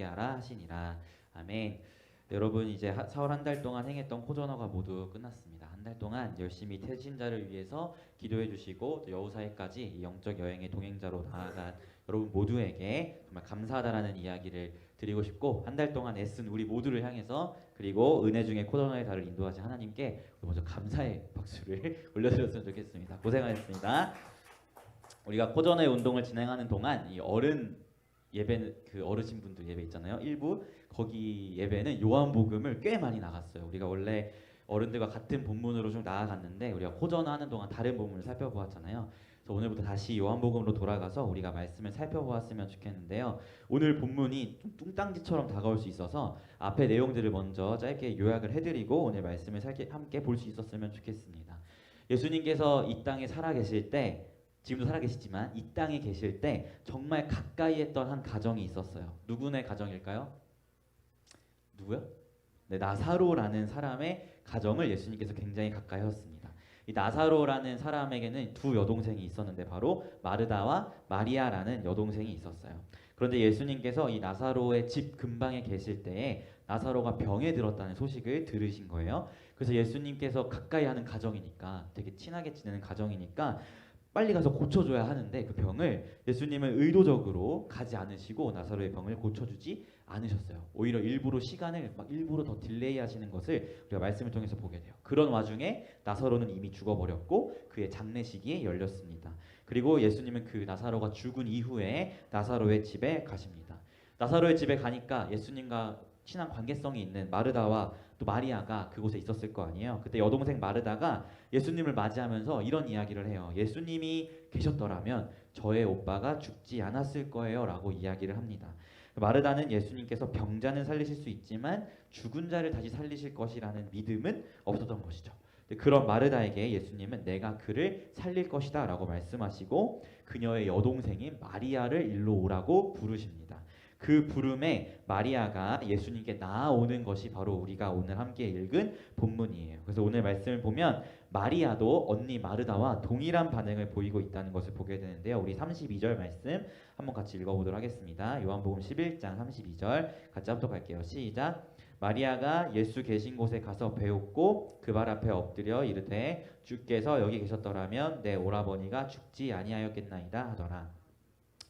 하라 하시니라. 아멘. 여러분 이제 4월 한 달 동안 행했던 코전어가 모두 끝났습니다. 한 달 동안 열심히 태신자를 위해서 기도해 주시고 또 여우사회까지 이 영적 여행의 동행자로 나아간 여러분 모두에게 정말 감사하다라는 이야기를 드리고 싶고, 한 달 동안 애쓴 우리 모두를 향해서 그리고 은혜 중에 코전어의 달을 인도하신 하나님께 먼저 감사의 박수를 올려드렸으면 좋겠습니다. 고생하셨습니다. 우리가 코전어의 운동을 진행하는 동안 이 예배는 그 어르신 분들 예배 있잖아요. 일부 거기 예배는 요한복음을 꽤 많이 나갔어요. 우리가 원래 어른들과 같은 본문으로 좀 나아갔는데 우리가 호전화 하는 동안 다른 본문을 살펴보았잖아요. 그래서 오늘부터 다시 요한복음으로 돌아가서 우리가 말씀을 살펴보았으면 좋겠는데요. 오늘 본문이 좀 뚱땅지처럼 다가올 수 있어서 앞에 내용들을 먼저 짧게 요약을 해드리고 오늘 말씀을 함께 볼 수 있었으면 좋겠습니다. 예수님께서 이 땅에 살아계실 때, 지금도 살아계시지만 이 땅에 계실 때 정말 가까이 했던 한 가정이 있었어요. 누구네 가정일까요? 누구요? 네, 나사로라는 사람의 가정을 예수님께서 굉장히 가까이 하셨습니다. 이 나사로라는 사람에게는 두 여동생이 있었는데 바로 마르다와 마리아라는 여동생이 있었어요. 그런데 예수님께서 이 나사로의 집 근방에 계실 때에 나사로가 병에 들었다는 소식을 들으신 거예요. 그래서 예수님께서 가까이 하는 가정이니까, 되게 친하게 지내는 가정이니까 빨리 가서 고쳐줘야 하는데 그 병을 예수님은 의도적으로 가지 않으시고 나사로의 병을 고쳐주지 않으셨어요. 오히려 일부러 시간을 일부러 더 딜레이 하시는 것을 우리가 말씀을 통해서 보게 돼요. 그런 와중에 나사로는 이미 죽어버렸고 그의 장례식이 열렸습니다. 그리고 예수님은 그 나사로가 죽은 이후에 나사로의 집에 가십니다. 나사로의 집에 가니까 예수님과 친한 관계성이 있는 마르다와 또 마리아가 그곳에 있었을 거 아니에요. 그때 여동생 마르다가 예수님을 맞이하면서 이런 이야기를 해요. 예수님이 계셨더라면 저의 오빠가 죽지 않았을 거예요 라고 이야기를 합니다. 마르다는 예수님께서 병자는 살리실 수 있지만 죽은 자를 다시 살리실 것이라는 믿음은 없었던 것이죠. 그런 마르다에게 예수님은 내가 그를 살릴 것이다 라고 말씀하시고 그녀의 여동생인 마리아를 일로 오라고 부르십니다. 그 부름에 마리아가 예수님께 나아오는 것이 바로 우리가 오늘 함께 읽은 본문이에요. 그래서 오늘 말씀을 보면 마리아도 언니 마르다와 동일한 반응을 보이고 있다는 것을 보게 되는데요. 우리 32절 말씀 한번 같이 읽어보도록 하겠습니다. 요한복음 11장 32절 같이 합독 할게요. 시작. 마리아가 예수 계신 곳에 가서 배웠고 그 발 앞에 엎드려 이르되 주께서 여기 계셨더라면 내 오라버니가 죽지 아니하였겠나이다 하더라.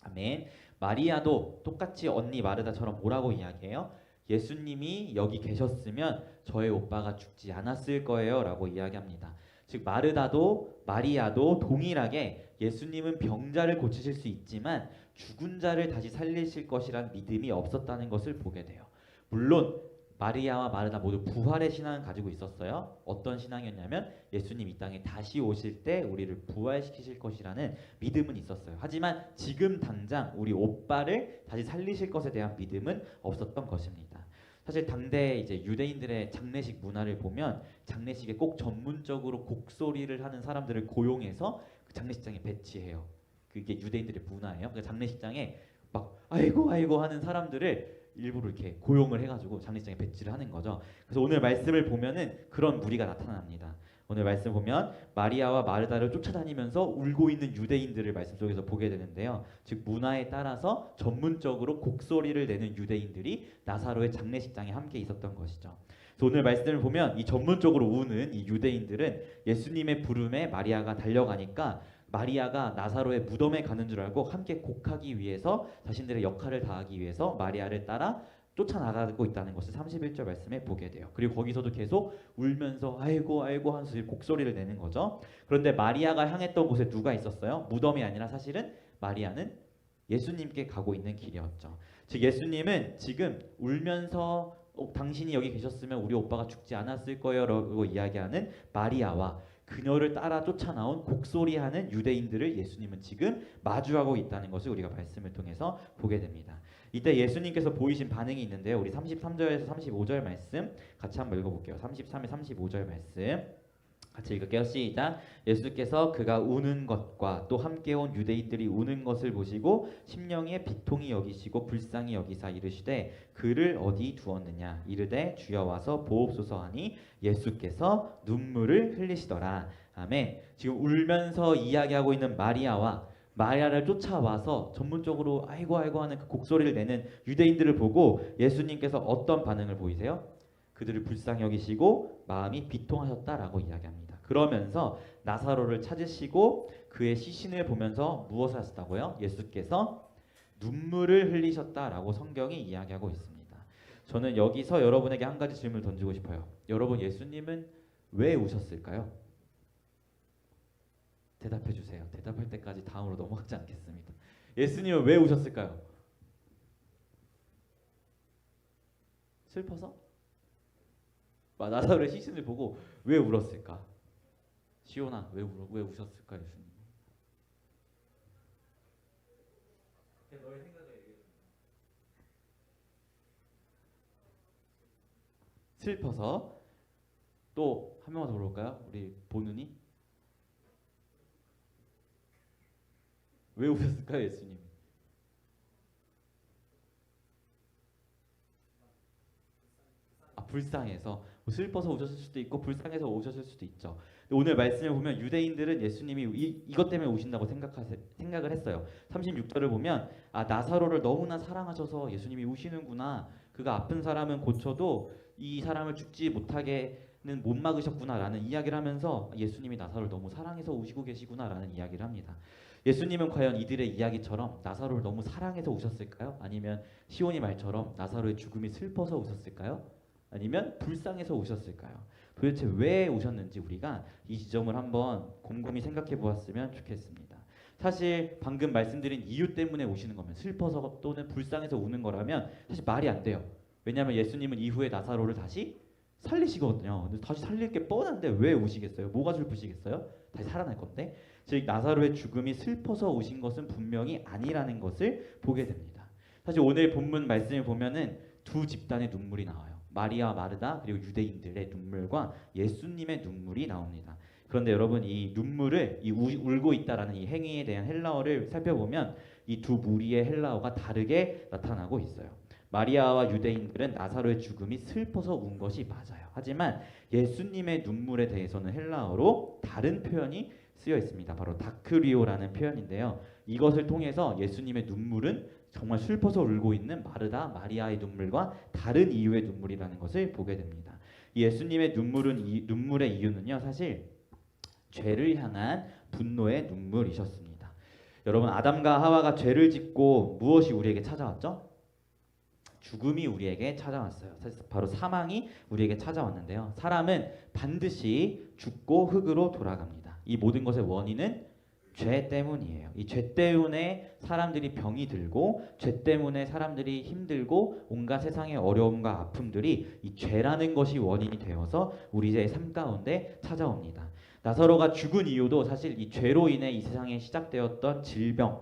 아멘. 마리아도 똑같이 언니 마르다처럼 뭐라고 이야기해요? 예수님이 여기 계셨으면 저의 오빠가 죽지 않았을 거예요 라고 이야기합니다. 즉 마르다도 마리아도 동일하게 예수님은 병자를 고치실 수 있지만 죽은 자를 다시 살리실 것이란 믿음이 없었다는 것을 보게 돼요. 물론 마리아와 마르다 모두 부활의 신앙을 가지고 있었어요. 어떤 신앙이었냐면 예수님 이 땅에 다시 오실 때 우리를 부활시키실 것이라는 믿음은 있었어요. 하지만 지금 당장 우리 오빠를 다시 살리실 것에 대한 믿음은 없었던 것입니다. 사실 당대 이제 유대인들의 장례식 문화를 보면 장례식에 꼭 전문적으로 곡소리를 하는 사람들을 고용해서 그 장례식장에 배치해요. 그게 유대인들의 문화예요. 그 장례식장에 막 아이고 아이고 하는 사람들을 일부러 이렇게 고용을 해가지고 장례식장에 배치를 하는 거죠. 그래서 오늘 말씀을 보면은 그런 무리가 나타납니다. 오늘 말씀 보면 마리아와 마르다를 쫓아다니면서 울고 있는 유대인들을 말씀 속에서 보게 되는데요. 즉 문화에 따라서 전문적으로 곡소리를 내는 유대인들이 나사로의 장례식장에 함께 있었던 것이죠. 그래서 오늘 말씀을 보면 이 전문적으로 우는 이 유대인들은 예수님의 부름에 마리아가 달려가니까 마리아가 나사로의 무덤에 가는 줄 알고 함께 곡하기 위해서 자신들의 역할을 다하기 위해서 마리아를 따라 쫓아나가고 있다는 것을 31절 말씀에 보게 돼요. 그리고 거기서도 계속 울면서 아이고 아이고 하면서 곡소리를 내는 거죠. 그런데 마리아가 향했던 곳에 누가 있었어요? 무덤이 아니라 사실은 마리아는 예수님께 가고 있는 길이었죠. 즉 예수님은 지금 울면서 당신이 여기 계셨으면 우리 오빠가 죽지 않았을 거예요 라고 이야기하는 마리아와 그녀를 따라 쫓아나온 곡소리하는 유대인들을 예수님은 지금 마주하고 있다는 것을 우리가 말씀을 통해서 보게 됩니다. 이때 예수님께서 보이신 반응이 있는데요. 우리 33절에서 35절 말씀 같이 한번 읽어볼게요. 33에 35절 말씀 같이 읽을게요. 시작. 예수께서 그가 우는 것과 또 함께 온 유대인들이 우는 것을 보시고 심령에 비통히 여기시고 불쌍히 여기사 이르시되 그를 어디 두었느냐 이르되 주여 와서 보옵소서 하니 예수께서 눈물을 흘리시더라. 아멘. 지금 울면서 이야기하고 있는 마리아와 마리아를 쫓아와서 전문적으로 아이고 아이고 하는 그 곡소리를 내는 유대인들을 보고 예수님께서 어떤 반응을 보이세요? 그들을 불쌍히 여기시고 마음이 비통하셨다라고 이야기합니다. 그러면서 나사로를 찾으시고 그의 시신을 보면서 무엇을 하셨다고요? 예수께서 눈물을 흘리셨다라고 성경이 이야기하고 있습니다. 저는 여기서 여러분에게 한 가지 질문을 던지고 싶어요. 여러분, 예수님은 왜 우셨을까요? 대답해 주세요. 대답할 때까지 다음으로 넘어가지 않겠습니다. 예수님은 왜 우셨을까요? 슬퍼서? 나사로의 시신을 보고 왜 울었을까? 시온아, 왜 우셨을까, 예수님? 너의 생각을 얘기해. 슬퍼서. 또 한 명만 더 물어볼까요? 우리 보누니 왜 우셨을까요, 예수님? 불쌍해서. 뭐 슬퍼서 오셨을 수도 있고 불쌍해서 오셨을 수도 있죠. 오늘 말씀을 보면 유대인들은 예수님이 이것 때문에 오신다고 생각을 했어요. 36절을 보면 나사로를 너무나 사랑하셔서 예수님이 우시는구나. 그가 아픈 사람은 고쳐도 이 사람을 죽지 못하게는 못 막으셨구나라는 이야기를 하면서 예수님이 나사로를 너무 사랑해서 오시고 계시구나라는 이야기를 합니다. 예수님은 과연 이들의 이야기처럼 나사로를 너무 사랑해서 오셨을까요? 아니면 시온이 말처럼 나사로의 죽음이 슬퍼서 오셨을까요? 아니면 불쌍해서 오셨을까요? 도대체 왜 오셨는지 우리가 이 지점을 한번 곰곰이 생각해 보았으면 좋겠습니다. 사실 방금 말씀드린 이유 때문에 오시는 거면, 슬퍼서 또는 불쌍해서 우는 거라면 사실 말이 안 돼요. 왜냐하면 예수님은 이후에 나사로를 다시 살리시거든요. 근데 다시 살릴 게 뻔한데 왜 오시겠어요? 뭐가 슬프시겠어요? 다시 살아날 건데. 즉 나사로의 죽음이 슬퍼서 오신 것은 분명히 아니라는 것을 보게 됩니다. 사실 오늘 본문 말씀을 보면은 두 집단의 눈물이 나와요. 마리아, 마르다, 그리고 유대인들의 눈물과 예수님의 눈물이 나옵니다. 그런데 여러분, 이 눈물을, 울고 있다라는 이 행위에 대한 헬라어를 살펴보면 이 두 무리의 헬라어가 다르게 나타나고 있어요. 마리아와 유대인들은 나사로의 죽음이 슬퍼서 운 것이 맞아요. 하지만 예수님의 눈물에 대해서는 헬라어로 다른 표현이 쓰여 있습니다. 바로 다크리오라는 표현인데요. 이것을 통해서 예수님의 눈물은 정말 슬퍼서 울고 있는 마르다, 마리아의 눈물과 다른 이유의 눈물이라는 것을 보게 됩니다. 예수님의 눈물의 이유는요, 사실 죄를 향한 분노의 눈물이셨습니다. 여러분, 아담과 하와가 죄를 짓고 무엇이 우리에게 찾아왔죠? 죽음이 우리에게 찾아왔어요. 사실 바로 사망이 우리에게 찾아왔는데요. 사람은 반드시 죽고 흙으로 돌아갑니다. 이 모든 것의 원인은 죄 때문이에요. 이 죄 때문에 사람들이 병이 들고, 죄 때문에 사람들이 힘들고, 온갖 세상의 어려움과 아픔들이 이 죄라는 것이 원인이 되어서 우리의 삶 가운데 찾아옵니다. 나사로가 죽은 이유도 사실 이 죄로 인해 이 세상에 시작되었던 질병,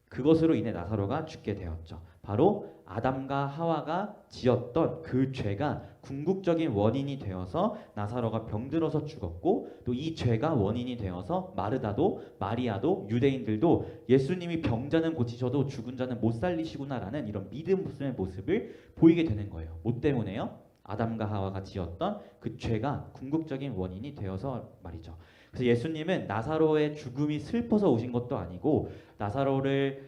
그것으로 인해 나사로가 죽게 되었죠. 바로 아담과 하와가 지었던 그 죄가 궁극적인 원인이 되어서 나사로가 병들어서 죽었고, 또 이 죄가 원인이 되어서 마르다도, 마리아도, 유대인들도 예수님이 병자는 고치셔도 죽은 자는 못 살리시구나라는 이런 믿음의 모습을 보이게 되는 거예요. 뭐 때문에요? 아담과 하와가 지었던 그 죄가 궁극적인 원인이 되어서 말이죠. 그래서 예수님은 나사로의 죽음이 슬퍼서 오신 것도 아니고, 나사로의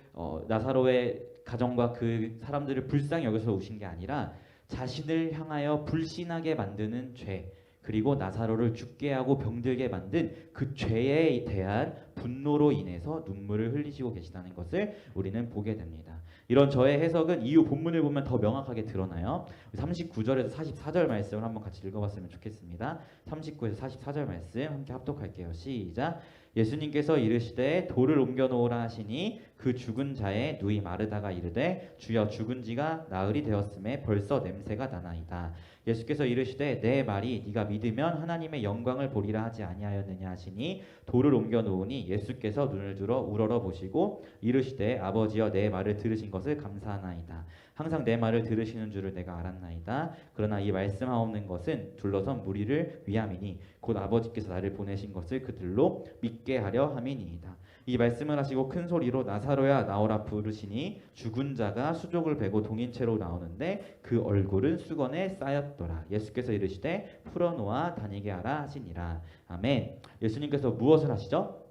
가정과 그 사람들을 불쌍히 여겨서 오신 게 아니라 자신을 향하여 불신하게 만드는 죄, 그리고 나사로를 죽게 하고 병들게 만든 그 죄에 대한 분노로 인해서 눈물을 흘리시고 계시다는 것을 우리는 보게 됩니다. 이런 저의 해석은 이후 본문을 보면 더 명확하게 드러나요. 39절에서 44절 말씀을 한번 같이 읽어봤으면 좋겠습니다. 39에서 44절 말씀 함께 합독할게요. 시작. 예수님께서 이르시되 돌을 옮겨 놓으라 하시니 그 죽은 자의 누이 마르다가 이르되 주여 죽은 지가 나흘이 되었음에 벌써 냄새가 나나이다. 예수께서 이르시되 내 말이 네가 믿으면 하나님의 영광을 보리라 하지 아니하였느냐 하시니 돌을 옮겨 놓으니 예수께서 눈을 들어 우러러 보시고 이르시되 아버지여 내 말을 들으신 것을 감사하나이다. 항상 내 말을 들으시는 줄을 내가 알았나이다. 그러나 이 말씀하옵는 것은 둘러선 무리를 위함이니 곧 아버지께서 나를 보내신 것을 그들로 믿게 하려 함이니이다. 이 말씀을 하시고 큰 소리로 나사로야 나오라 부르시니 죽은 자가 수족을 베고 동인채로 나오는데 그 얼굴은 수건에 쌓였더라. 예수께서 이르시되 풀어놓아 다니게 하라 하시니라. 아멘. 예수님께서 무엇을 하시죠?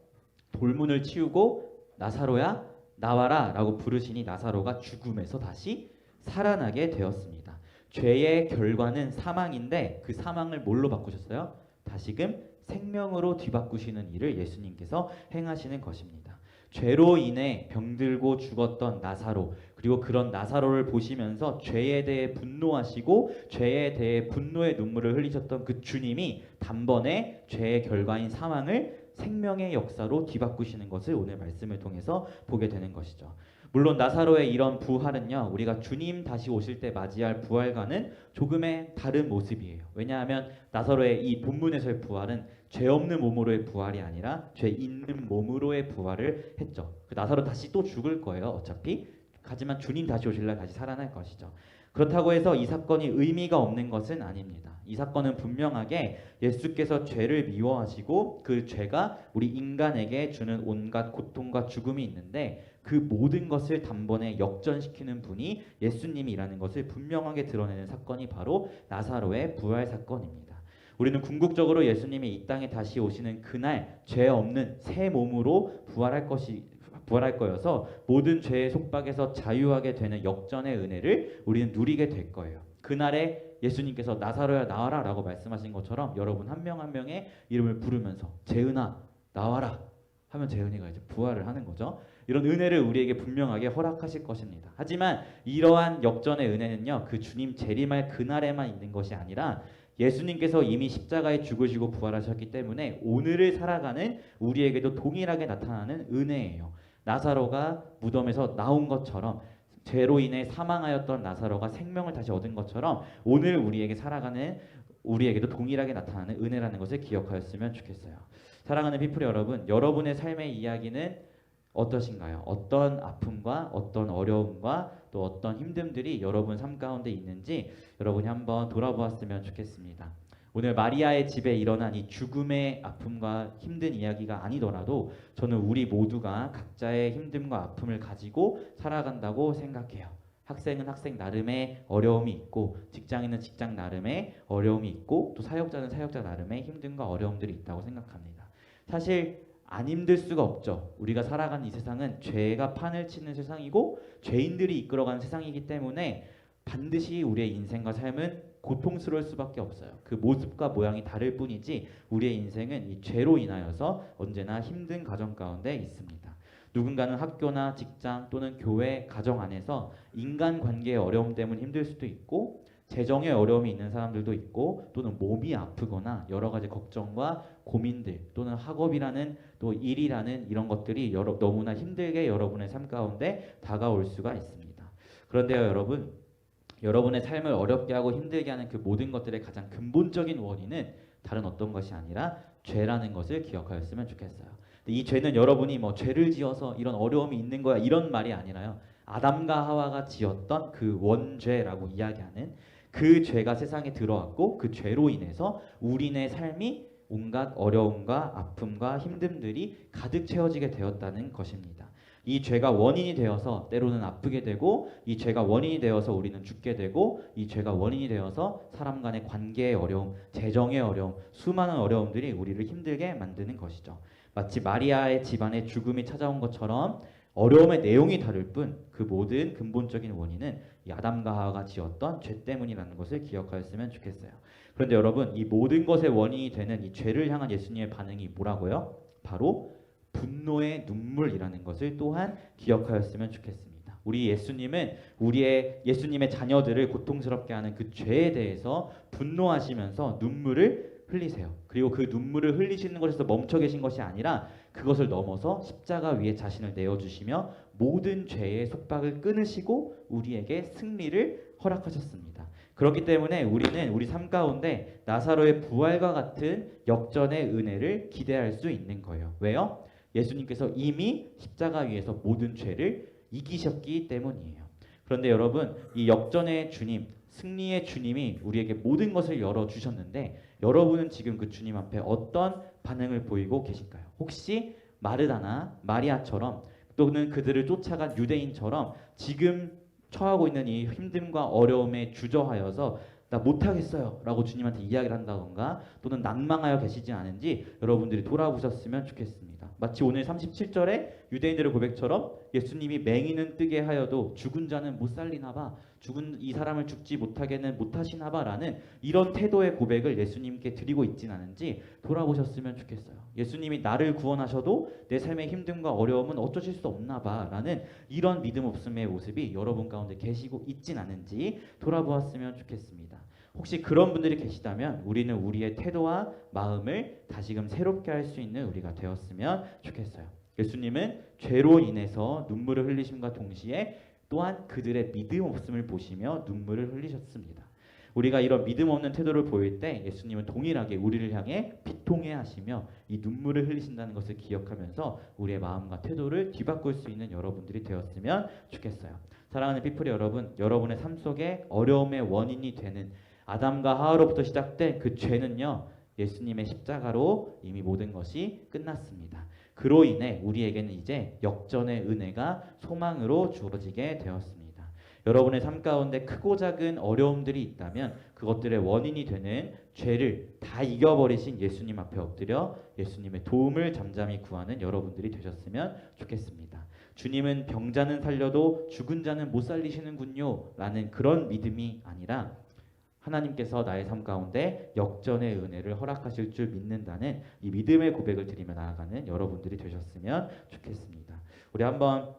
돌문을 치우고 나사로야 나와라 라고 부르시니 나사로가 죽음에서 다시 살아나게 되었습니다. 죄의 결과는 사망인데 그 사망을 뭘로 바꾸셨어요? 다시금 생명으로 뒤바꾸시는 일을 예수님께서 행하시는 것입니다. 죄로 인해 병들고 죽었던 나사로, 그리고 그런 나사로를 보시면서 죄에 대해 분노하시고 죄에 대해 분노의 눈물을 흘리셨던 그 주님이 단번에 죄의 결과인 사망을 생명의 역사로 뒤바꾸시는 것을 오늘 말씀을 통해서 보게 되는 것이죠. 물론 나사로의 이런 부활은요, 우리가 주님 다시 오실 때 맞이할 부활과는 조금의 다른 모습이에요. 왜냐하면 나사로의 이 본문에서의 부활은 죄 없는 몸으로의 부활이 아니라 죄 있는 몸으로의 부활을 했죠. 그 나사로 다시 또 죽을 거예요, 어차피. 하지만 주님 다시 오실 날 다시 살아날 것이죠. 그렇다고 해서 이 사건이 의미가 없는 것은 아닙니다. 이 사건은 분명하게 예수께서 죄를 미워하시고 그 죄가 우리 인간에게 주는 온갖 고통과 죽음이 있는데 그 모든 것을 단번에 역전시키는 분이 예수님이라는 것을 분명하게 드러내는 사건이 바로 나사로의 부활 사건입니다. 우리는 궁극적으로 예수님이 이 땅에 다시 오시는 그날 죄 없는 새 몸으로 부활할 거여서 모든 죄의 속박에서 자유하게 되는 역전의 은혜를 우리는 누리게 될 거예요. 그날에 예수님께서 나사로야 나와라 라고 말씀하신 것처럼 여러분 한 명 한 명의 이름을 부르면서 재은아 나와라 하면 재은이가 이제 부활을 하는 거죠. 이런 은혜를 우리에게 분명하게 허락하실 것입니다. 하지만 이러한 역전의 은혜는요, 그 주님 재림할 그날에만 있는 것이 아니라 예수님께서 이미 십자가에 죽으시고 부활하셨기 때문에 오늘을 살아가는 우리에게도 동일하게 나타나는 은혜예요. 나사로가 무덤에서 나온 것처럼, 죄로 인해 사망하였던 나사로가 생명을 다시 얻은 것처럼 오늘 우리에게 살아가는 우리에게도 동일하게 나타나는 은혜라는 것을 기억하였으면 좋겠어요. 사랑하는 피플 여러분, 여러분의 삶의 이야기는 어떠신가요? 어떤 아픔과 어떤 어려움과 또 어떤 힘듦들이 여러분 삶 가운데 있는지 여러분이 한번 돌아보았으면 좋겠습니다. 오늘 마리아의 집에 일어난 이 죽음의 아픔과 힘든 이야기가 아니더라도 저는 우리 모두가 각자의 힘듦과 아픔을 가지고 살아간다고 생각해요. 학생은 학생 나름의 어려움이 있고, 직장인은 직장 나름의 어려움이 있고, 또 사역자는 사역자 나름의 힘듦과 어려움들이 있다고 생각합니다. 사실 안 힘들 수가 없죠. 우리가 살아가는 이 세상은 죄가 판을 치는 세상이고 죄인들이 이끌어가는 세상이기 때문에 반드시 우리의 인생과 삶은 고통스러울 수밖에 없어요. 그 모습과 모양이 다를 뿐이지 우리의 인생은 이 죄로 인하여서 언제나 힘든 가정 가운데 있습니다. 누군가는 학교나 직장 또는 교회, 가정 안에서 인간관계의 어려움 때문에 힘들 수도 있고, 재정의 어려움이 있는 사람들도 있고, 또는 몸이 아프거나 여러 가지 걱정과 고민들, 또는 학업이라는 또 일이라는 이런 것들이 너무나 힘들게 여러분의 삶 가운데 다가올 수가 있습니다. 그런데요, 여러분의 삶을 어렵게 하고 힘들게 하는 그 모든 것들의 가장 근본적인 원인은 다른 어떤 것이 아니라 죄라는 것을 기억하였으면 좋겠어요. 이 죄는 여러분이 뭐 죄를 지어서 이런 어려움이 있는 거야 이런 말이 아니라요, 아담과 하와가 지었던 그 원죄라고 이야기하는 그 죄가 세상에 들어왔고, 그 죄로 인해서 우리네 삶이 온갖 어려움과 아픔과 힘듦들이 가득 채워지게 되었다는 것입니다. 이 죄가 원인이 되어서 때로는 아프게 되고, 이 죄가 원인이 되어서 우리는 죽게 되고, 이 죄가 원인이 되어서 사람 간의 관계의 어려움, 재정의 어려움, 수많은 어려움들이 우리를 힘들게 만드는 것이죠. 마치 마리아의 집안에 죽음이 찾아온 것처럼 어려움의 내용이 다를 뿐 그 모든 근본적인 원인은 이 아담과 하와가 지었던 죄 때문이라는 것을 기억하였으면 좋겠어요. 그런데 여러분, 이 모든 것의 원인이 되는 이 죄를 향한 예수님의 반응이 뭐라고요? 바로 분노의 눈물이라는 것을 또한 기억하였으면 좋겠습니다. 우리 예수님은 예수님의 자녀들을 고통스럽게 하는 그 죄에 대해서 분노하시면서 눈물을 흘리세요. 그리고 그 눈물을 흘리시는 것에서 멈춰 계신 것이 아니라 그것을 넘어서 십자가 위에 자신을 내어주시며 모든 죄의 속박을 끊으시고 우리에게 승리를 허락하셨습니다. 그렇기 때문에 우리는 우리 삶 가운데 나사로의 부활과 같은 역전의 은혜를 기대할 수 있는 거예요. 왜요? 예수님께서 이미 십자가 위에서 모든 죄를 이기셨기 때문이에요. 그런데 여러분, 이 역전의 주님, 승리의 주님이 우리에게 모든 것을 열어주셨는데 여러분은 지금 그 주님 앞에 어떤 반응을 보이고 계실까요? 혹시 마르다나 마리아처럼 또는 그들을 쫓아간 유대인처럼 지금 처하고 있는 이 힘듦과 어려움에 주저하여서 나 못하겠어요 라고 주님한테 이야기를 한다던가 또는 낭망하여 계시지 않은지 여러분들이 돌아보셨으면 좋겠습니다. 마치 오늘 37절에 유대인들의 고백처럼 예수님이 맹인은 뜨게 하여도 죽은 자는 못 살리나 봐. 죽은 이 사람을 죽지 못하게는 못하시나 봐라는 이런 태도의 고백을 예수님께 드리고 있진 않은지 돌아보셨으면 좋겠어요. 예수님이 나를 구원하셔도 내 삶의 힘듦과 어려움은 어쩌실 수 없나 봐라는 이런 믿음 없음의 모습이 여러분 가운데 계시고 있진 않은지 돌아보았으면 좋겠습니다. 혹시 그런 분들이 계시다면 우리는 우리의 태도와 마음을 다시금 새롭게 할 수 있는 우리가 되었으면 좋겠어요. 예수님은 죄로 인해서 눈물을 흘리심과 동시에 또한 그들의 믿음 없음을 보시며 눈물을 흘리셨습니다. 우리가 이런 믿음 없는 태도를 보일 때 예수님은 동일하게 우리를 향해 비통해 하시며 이 눈물을 흘리신다는 것을 기억하면서 우리의 마음과 태도를 뒤바꿀 수 있는 여러분들이 되었으면 좋겠어요. 사랑하는 피플 여러분, 여러분의 삶 속에 어려움의 원인이 되는 아담과 하와로부터 시작된 그 죄는요, 예수님의 십자가로 이미 모든 것이 끝났습니다. 그로 인해 우리에게는 이제 역전의 은혜가 소망으로 주어지게 되었습니다. 여러분의 삶 가운데 크고 작은 어려움들이 있다면 그것들의 원인이 되는 죄를 다 이겨버리신 예수님 앞에 엎드려 예수님의 도움을 잠잠히 구하는 여러분들이 되셨으면 좋겠습니다. 주님은 병자는 살려도 죽은 자는 못 살리시는군요 라는 그런 믿음이 아니라 하나님께서 나의 삶 가운데 역전의 은혜를 허락하실 줄 믿는다는 이 믿음의 고백을 드리며 나아가는 여러분들이 되셨으면 좋겠습니다. 우리 한번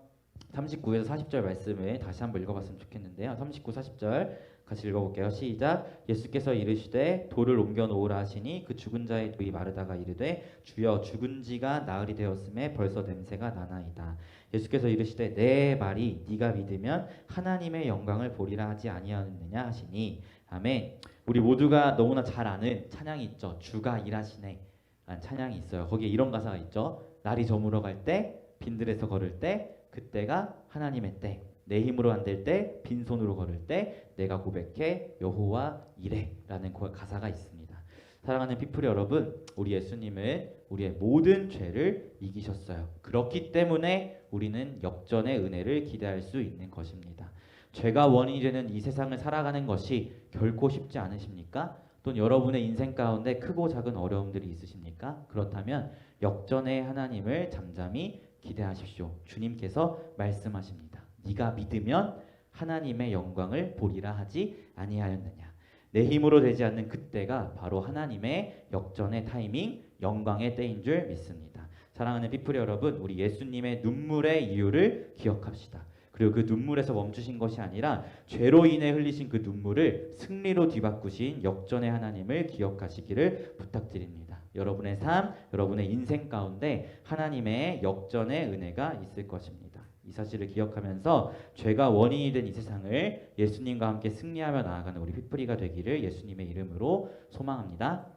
39에서 40절 말씀을 다시 한번 읽어봤으면 좋겠는데요. 39, 40절 같이 읽어볼게요. 시작. 예수께서 이르시되 돌을 옮겨 놓으라 하시니 그 죽은 자의 돌이 마르다가 이르되 주여 죽은 지가 나흘이 되었음에 벌써 냄새가 나나이다. 예수께서 이르시되 내 말이 네가 믿으면 하나님의 영광을 보리라 하지 아니하였느냐 하시니 아멘. 우리 모두가 너무나 잘 아는 찬양이 있죠. 주가 일하시네 라는 찬양이 있어요. 거기에 이런 가사가 있죠. 날이 저물어 갈 때 빈들에서 걸을 때 그때가 하나님의 때 내 힘으로 안 될 때 빈손으로 걸을 때 내가 고백해 여호와 이래 라는 가사가 있습니다. 사랑하는 피플 여러분, 우리 예수님은 우리의 모든 죄를 이기셨어요. 그렇기 때문에 우리는 역전의 은혜를 기대할 수 있는 것입니다. 죄가 원인이 되는 이 세상을 살아가는 것이 결코 쉽지 않으십니까? 또는 여러분의 인생 가운데 크고 작은 어려움들이 있으십니까? 그렇다면 역전의 하나님을 잠잠히 기대하십시오. 주님께서 말씀하십니다. 네가 믿으면 하나님의 영광을 보리라 하지 아니하였느냐. 내 힘으로 되지 않는 그때가 바로 하나님의 역전의 타이밍, 영광의 때인 줄 믿습니다. 사랑하는 피플 여러분, 우리 예수님의 눈물의 이유를 기억합시다. 그리고 그 눈물에서 멈추신 것이 아니라 죄로 인해 흘리신 그 눈물을 승리로 뒤바꾸신 역전의 하나님을 기억하시기를 부탁드립니다. 여러분의 삶, 여러분의 인생 가운데 하나님의 역전의 은혜가 있을 것입니다. 이 사실을 기억하면서 죄가 원인이 된 이 세상을 예수님과 함께 승리하며 나아가는 우리 피플이가 되기를 예수님의 이름으로 소망합니다.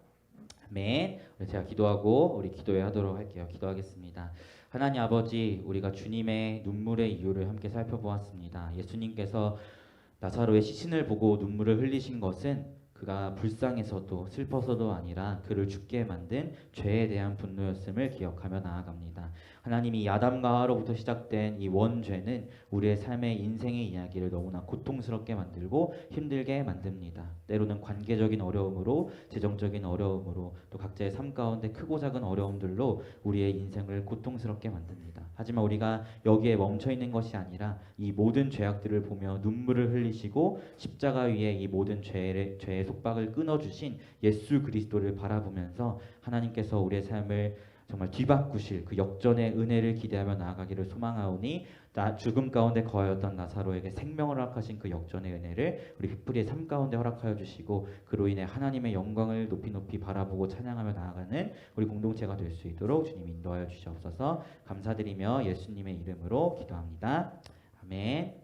아멘. 제가 기도하고 우리 기도회 하도록 할게요. 기도하겠습니다. 하나님 아버지, 우리가 주님의 눈물의 이유를 함께 살펴보았습니다. 예수님께서 나사로의 시신을 보고 눈물을 흘리신 것은 그가 불쌍해서도 슬퍼서도 아니라 그를 죽게 만든 죄에 대한 분노였음을 기억하며 나아갑니다. 하나님이 아담과 하와로부터 시작된 이 원죄는 우리의 삶의 인생의 이야기를 너무나 고통스럽게 만들고 힘들게 만듭니다. 때로는 관계적인 어려움으로, 재정적인 어려움으로, 또 각자의 삶 가운데 크고 작은 어려움들로 우리의 인생을 고통스럽게 만듭니다. 하지만 우리가 여기에 멈춰있는 것이 아니라 이 모든 죄악들을 보며 눈물을 흘리시고 십자가 위에 이 모든 죄의 속박을 끊어주신 예수 그리스도를 바라보면서 하나님께서 우리의 삶을 정말 뒤바꾸실 그 역전의 은혜를 기대하며 나아가기를 소망하오니 죽음 가운데 거하였던 나사로에게 생명을 허락하신 그 역전의 은혜를 우리 피플이의 삶 가운데 허락하여 주시고 그로 인해 하나님의 영광을 높이 바라보고 찬양하며 나아가는 우리 공동체가 될 수 있도록 주님 인도하여 주시옵소서. 감사드리며 예수님의 이름으로 기도합니다. 아멘.